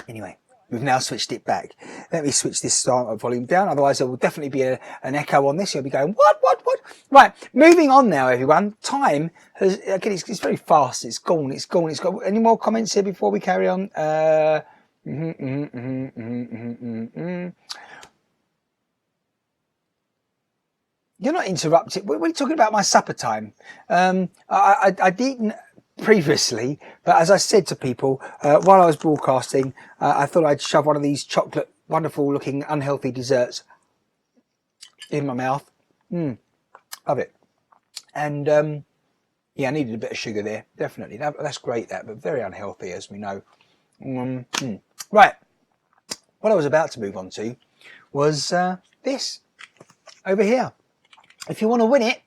Anyway, we've now switched it back. Let me switch this volume down, otherwise there will definitely be an echo on this. You'll be going, what? Right, moving on now, everyone. Time has, again, it's very fast. It's gone. Any more comments here before we carry on? You're not interrupted. We're talking about my supper time. I'd eaten previously, but as I said to people while I was broadcasting, I thought I'd shove one of these chocolate, wonderful looking, unhealthy desserts in my mouth. Love it. And yeah, I needed a bit of sugar there, definitely. That's great, but very unhealthy, as we know. Right, what I was about to move on to was this over here. If you want to win it,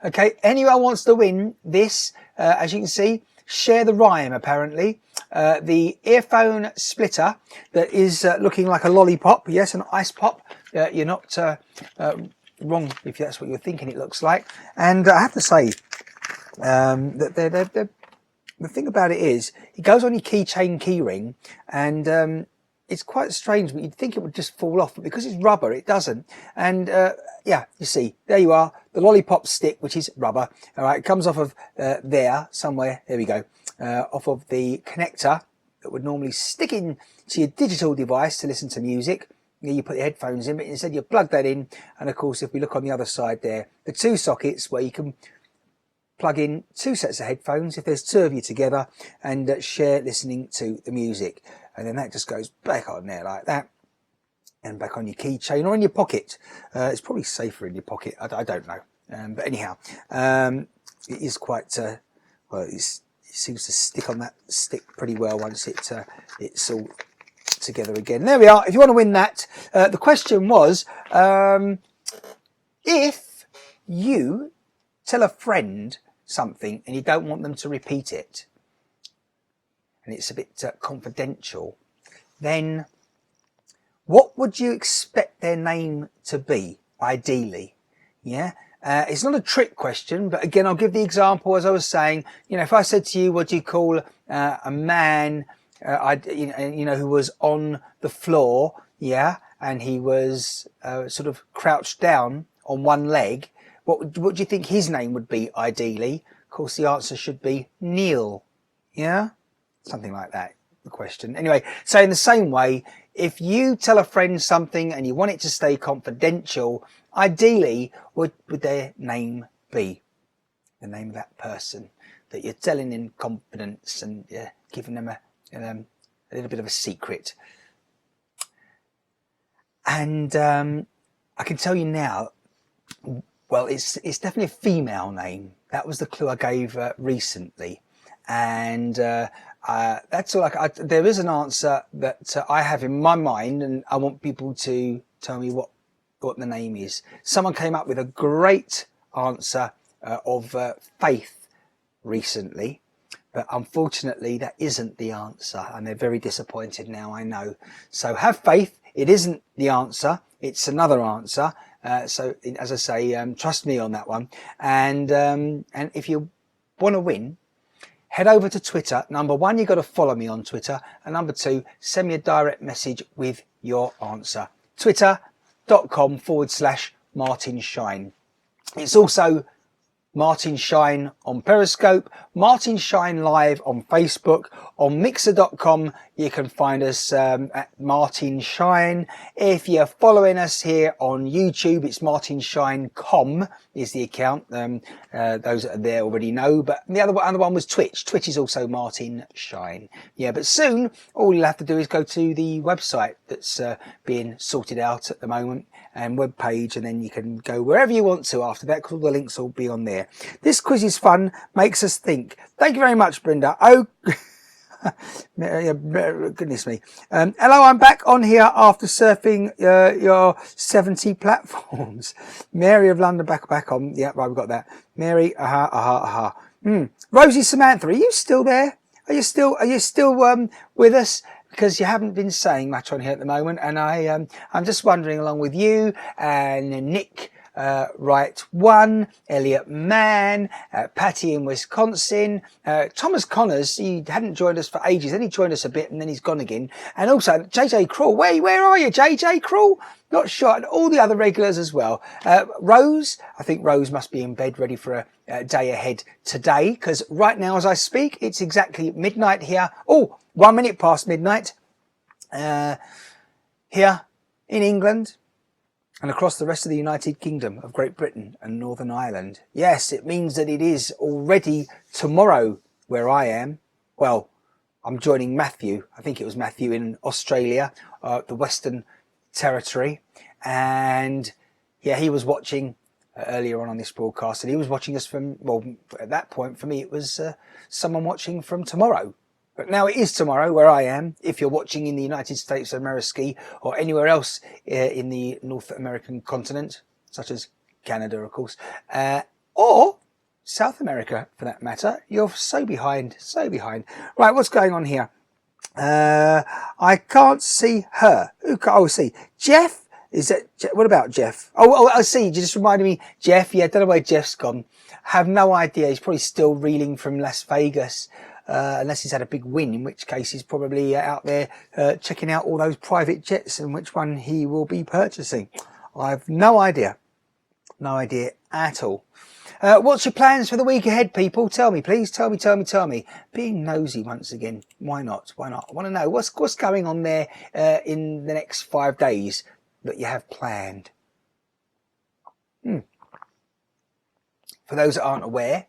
okay, anyone wants to win this, as you can see, share the rhyme apparently. The earphone splitter that is looking like a lollipop, yes, an ice pop. You're not wrong if that's what you're thinking it looks like. And I have to say that the thing about it is, it goes on your keychain keyring, and it's quite strange, but you'd think it would just fall off, but because it's rubber, it doesn't. And yeah, you see, there you are, the lollipop stick, which is rubber. All right, it comes off of there somewhere. There we go, off of the connector that would normally stick in to your digital device to listen to music. You put your headphones in, but instead you plug that in. And of course, if we look on the other side there, the two sockets where you can plug in two sets of headphones if there's two of you together, and share listening to the music. And then that just goes back on there like that, and back on your keychain or in your pocket. It's probably safer in your pocket, I don't know. But anyhow, it is quite, well, it seems to stick on that stick pretty well once it's all together again. There we are. If you want to win that, the question was, if you tell a friend something and you don't want them to repeat it, and it's a bit confidential, then what would you expect their name to be, ideally? Yeah, it's not a trick question, but again, I'll give the example as I was saying. You know, if I said to you, what do you call a man, you know, who was on the floor, yeah, and he was sort of crouched down on one leg, what do you think his name would be, ideally? Of course, the answer should be Neil, yeah? Something like that, the question. Anyway, so in the same way, if you tell a friend something and you want it to stay confidential, ideally, what would their name be? The name of that person that you're telling in confidence and giving them a little bit of a secret. And I can tell you now, well, it's definitely a female name. That was the clue I gave recently. And that's all. There is an answer that I have in my mind, and I want people to tell me what the name is. Someone came up with a great answer of Faith recently, but unfortunately that isn't the answer, and they're very disappointed now, I know. So have faith, it isn't the answer, it's another answer. So as I say, trust me on that one. And if you want to win, head over to Twitter. Number one, you've got to follow me on Twitter. And number two, send me a direct message with your answer. Twitter.com/Martin Shine. It's also Martin Shine on Periscope, Martin Shine Live on Facebook, on Mixer.com you can find us at Martin Shine. If you're following us here on YouTube, it's Martin Shine.com is the account. Those that are there already know, but the other one was Twitch. Twitch is also Martin Shine. Yeah, but soon all you'll have to do is go to the website that's being sorted out at the moment, and web page, and then you can go wherever you want to after that, because all the links will be on there. This quiz is fun, makes us think. Thank you very much, Brenda. Oh, goodness me. Hello, I'm back on here after surfing your 70 platforms. Mary of London back on. Yeah, right, we've got that. Mary, Rosie Samantha, are you still there? Are you still with us? Because you haven't been saying much on here at the moment, and I'm just wondering, along with you and Nick Wright 1, Elliot Mann, Patty in Wisconsin, Thomas Connors, he hadn't joined us for ages, then he joined us a bit and then he's gone again, and also JJ Crawl. Where are you, JJ Crawl? Not sure. And all the other regulars as well. Rose, I think Rose must be in bed ready for a day ahead today, because right now as I speak it's exactly midnight here. 1 minute past midnight here in England and across the rest of the United Kingdom of Great Britain and Northern Ireland. Yes, it means that it is already tomorrow where I am. Well, I'm joining Matthew. I think it was Matthew in Australia, the Western Territory. And yeah, he was watching earlier on this broadcast, and he was watching us from, well, at that point for me it was someone watching from tomorrow. But now it is tomorrow where I am, if you're watching in the United States of America or anywhere else in the North American continent, such as Canada, of course, or South America for that matter. You're so behind, so behind. Right, what's going on here? I can't see her. Oh, see. Jeff? Is that, what about Jeff? Oh, I see. You just reminded me. Jeff, yeah, don't know where Jeff's gone. Have no idea. He's probably still reeling from Las Vegas. Unless he's had a big win, in which case he's probably out there checking out all those private jets and which one he will be purchasing. I've no idea. No idea at all. What's your plans for the week ahead, people? Tell me, please. Tell me. Being nosy once again. Why not? I want to know what's going on there in the next 5 days that you have planned. For those that aren't aware,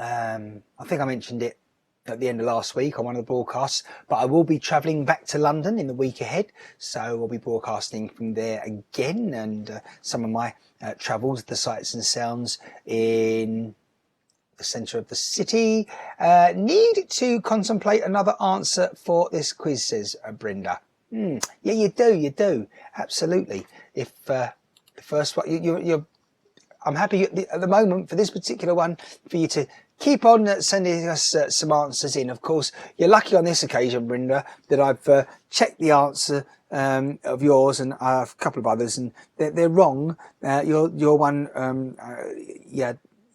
I think I mentioned it at the end of last week on one of the broadcasts, but I will be travelling back to London in the week ahead, so we'll be broadcasting from there again, and some of my travels, the sights and sounds in the centre of the city. Need to contemplate another answer for this quiz, says Brenda. Yeah, you do, absolutely. If the first one, you're I'm happy at the moment for this particular one for you to keep on sending us some answers in. Of course, you're lucky on this occasion, Brenda, that I've checked the answer of yours and a couple of others, and they're wrong. Your one,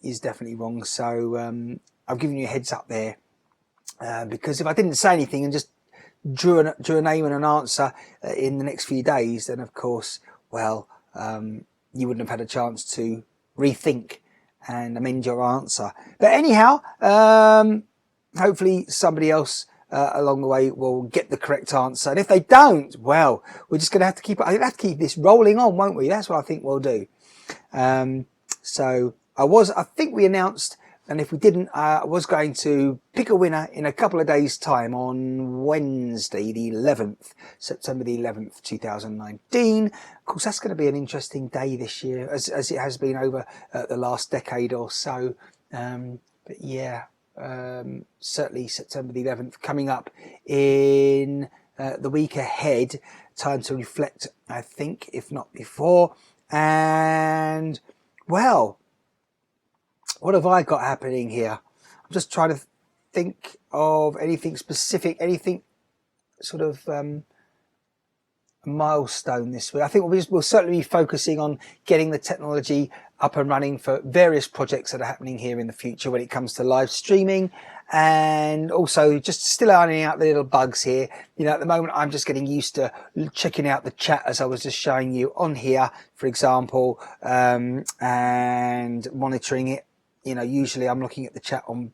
is definitely wrong. So I've given you a heads up there because if I didn't say anything and just drew a name and an answer in the next few days, then of course, well, you wouldn't have had a chance to rethink and amend your answer. But anyhow, hopefully somebody else along the way will get the correct answer. And if they don't, well, we're just going to have to keep this rolling on, won't we? That's what I think we'll do. So I think we announced, and if we didn't, I was going to pick a winner in a couple of days' time on Wednesday, the 11th, September the 11th, 2019. Of course, that's going to be an interesting day this year, as it has been over the last decade or so. But yeah, certainly September the 11th coming up in the week ahead. Time to reflect, I think, if not before. And, well, what have I got happening here? I'm just trying to think of anything specific, anything sort of milestone this week. I think we'll certainly be focusing on getting the technology up and running for various projects that are happening here in the future when it comes to live streaming, and also just still ironing out the little bugs here. You know, at the moment I'm just getting used to checking out the chat as I was just showing you on here, for example, and monitoring it. You know, usually I'm looking at the chat on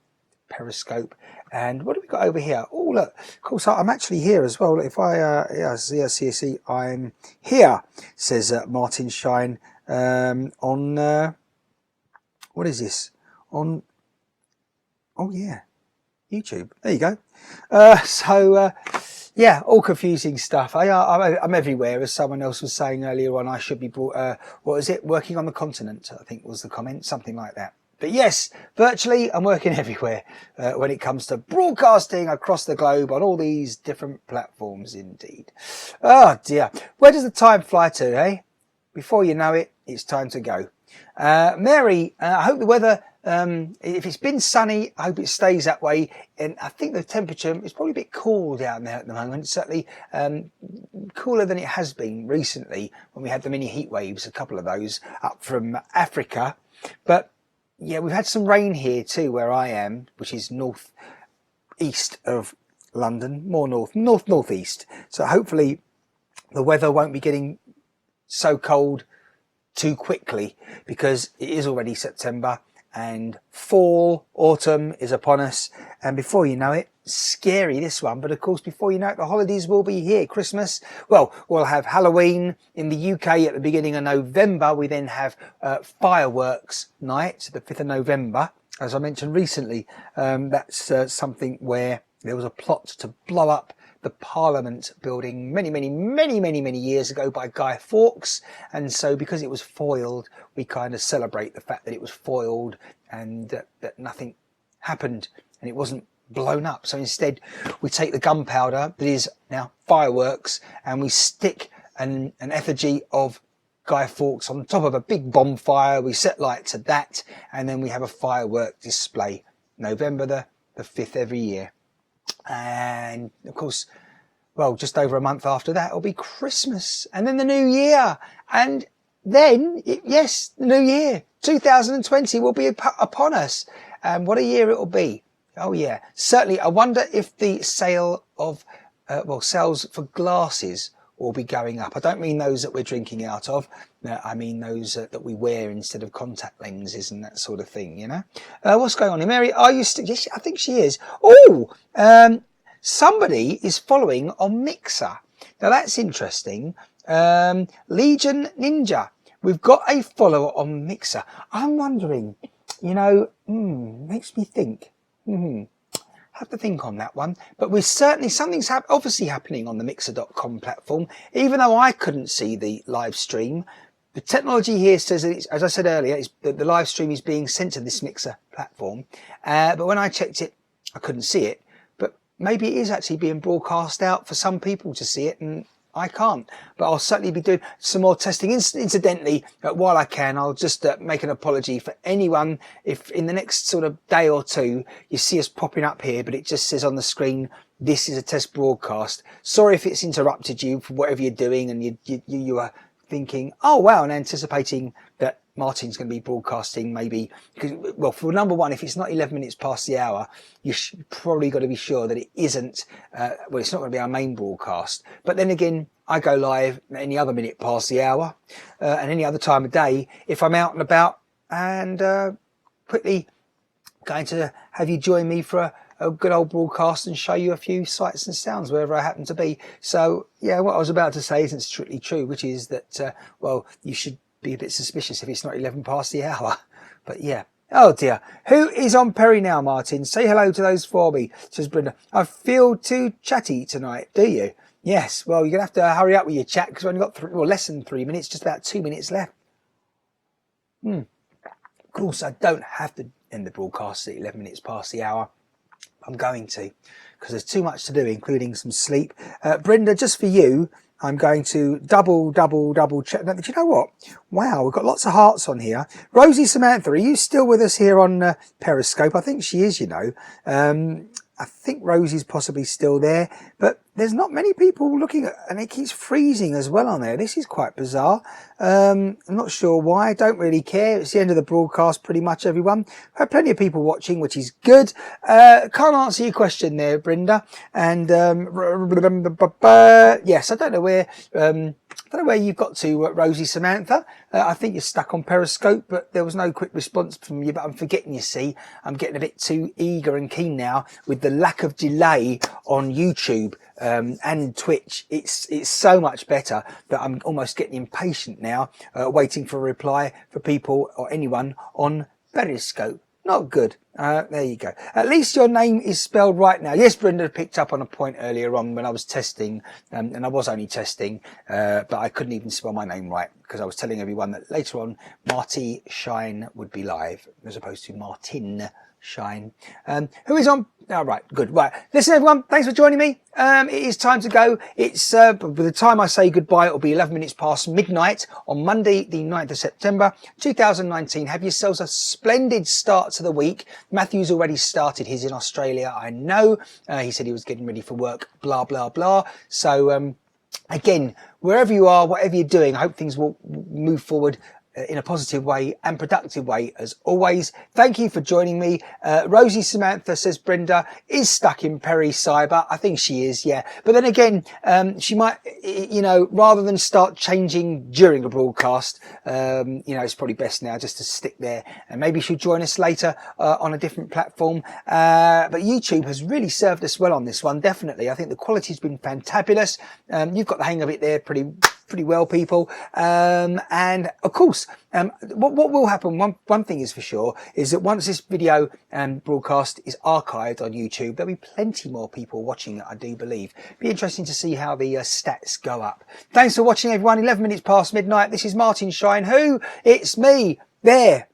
Periscope. And what have we got over here? Oh, look, of course, I'm actually here as well. If I, see, I'm here, says Martin Shine, on, what is this? On, oh yeah, YouTube. There you go. Yeah, all confusing stuff. I'm everywhere, as someone else was saying earlier on. I should be brought, working on the continent, I think was the comment, something like that. But yes, virtually, I'm working everywhere when it comes to broadcasting across the globe on all these different platforms indeed. Oh dear. Where does the time fly to, eh? Before you know it, it's time to go. Mary, I hope the weather, if it's been sunny, I hope it stays that way. And I think the temperature is probably a bit cool down there at the moment. Certainly cooler than it has been recently when we had the mini heat waves, a couple of those up from Africa. But yeah, we've had some rain here too, where I am, which is north east of London, more northeast. So hopefully the weather won't be getting so cold too quickly, because it is already September and fall, autumn is upon us. And before you know it, scary this one, but of course before you know it, the holidays will be here. Christmas, well, we'll have Halloween in the UK at the beginning of November. We then have fireworks night, the 5th of November, as I mentioned recently. That's something where there was a plot to blow up the Parliament building many years ago by Guy Fawkes, and so because it was foiled, we kind of celebrate the fact that it was foiled and that nothing happened and it wasn't blown up. So instead we take the gunpowder that is now fireworks and we stick an effigy of Guy Fawkes on top of a big bonfire. We set light to that, and then we have a firework display November the 5th every year. And of course, well, just over a month after that it'll be Christmas, and then the new year, and then yes, the new year 2020 will be upon us. And what a year it will be. Oh yeah, certainly. I wonder if the sale of sales for glasses will be going up. I don't mean those that we're drinking out of. No, I mean those that we wear instead of contact lenses and that sort of thing, you know. What's going on here? Mary, are you still? Yes, I think she is. Oh, somebody is following on Mixer. Now that's interesting. Legion Ninja. We've got a follower on Mixer. I'm wondering, you know, makes me think. Have to think on that one, but we're certainly, something's obviously happening on the Mixer.com platform. Even though I couldn't see the live stream, the technology here says that it's, as I said earlier, the live stream is being sent to this Mixer platform. But when I checked it, I couldn't see it. But maybe it is actually being broadcast out for some people to see it, and I can't. But I'll certainly be doing some more testing. Incidentally, while I can, I'll just make an apology for anyone if in the next sort of day or two you see us popping up here, but it just says on the screen, this is a test broadcast. Sorry if it's interrupted you for whatever you're doing and you are thinking, oh wow, and anticipating that Martin's going to be broadcasting maybe, because, well, for number one, if it's not 11 minutes past the hour, you probably got to be sure that it isn't, well, it's not going to be our main broadcast. But then again, I go live any other minute past the hour, and any other time of day, if I'm out and about, and quickly going to have you join me for a good old broadcast and show you a few sights and sounds wherever I happen to be. So yeah, what I was about to say isn't strictly true, which is that, well, you should be a bit suspicious if it's not 11 past the hour. But yeah. Oh dear. Who is on Perry now, Martin? Say hello to those for me, says Brenda. I feel too chatty tonight, do you? Yes. Well, you're going to have to hurry up with your chat because we've only got less than 3 minutes, just about 2 minutes left. Of course, I don't have to end the broadcast at 11 minutes past the hour. I'm going to, because there's too much to do, including some sleep. Brenda, just for you, I'm going to double check. Now, do you know what? Wow, we've got lots of hearts on here. Rosie Samantha, are you still with us here on Periscope? I think she is, you know. I think Rosie's possibly still there, but there's not many people looking at, and it keeps freezing as well on there. This is quite bizarre. I'm not sure why. I don't really care. It's the end of the broadcast, pretty much, everyone. I've had plenty of people watching, which is good. Can't answer your question there, Brenda. And yes, I don't know where you've got to, Rosie Samantha. I think you're stuck on Periscope, but there was no quick response from you. But I'm forgetting, you see, I'm getting a bit too eager and keen now with the lack of delay on YouTube and Twitch. It's so much better that I'm almost getting impatient now, waiting for a reply for people or anyone on Periscope. Not good. There you go. At least your name is spelled right now. Yes, Brenda picked up on a point earlier on when I was testing, and I was only testing, but I couldn't even spell my name right because I was telling everyone that later on Marty Shine would be live as opposed to Martin Shine. Who is on? Oh, right, good. Right. Listen, everyone, thanks for joining me. It is time to go. It's, by the time I say goodbye, it'll be 11 minutes past midnight on Monday, the 9th of September, 2019. Have yourselves a splendid start to the week. Matthew's already started. He's in Australia, I know. He said he was getting ready for work, blah, blah, blah. So, again, wherever you are, whatever you're doing, I hope things will move forward in a positive way and productive way as always. Thank you for joining me. Rosie Samantha says Brenda is stuck in Perry Cyber. I think she is, yeah. But then again, she might, you know, rather than start changing during a broadcast, you know, it's probably best now just to stick there, and maybe she'll join us later on a different platform. But YouTube has really served us well on this one, definitely. I think the quality's been fantabulous. You've got the hang of it there pretty well, people. And of course, what will happen, one thing is for sure, is that once this video broadcast is archived on YouTube, there'll be plenty more people watching it, I do believe. Be interesting to see how the stats go up. Thanks for watching, everyone. 11 minutes past midnight. This is Martin Shine. Who? It's me. There.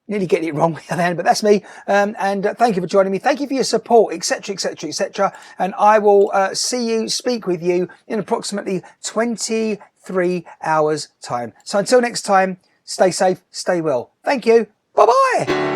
nearly getting it wrong with the other hand, but that's me. And thank you for joining me. Thank you for your support, etc., etc., etc. And I will speak with you in approximately 23 hours' time. So until next time, stay safe, stay well. Thank you. Bye-bye.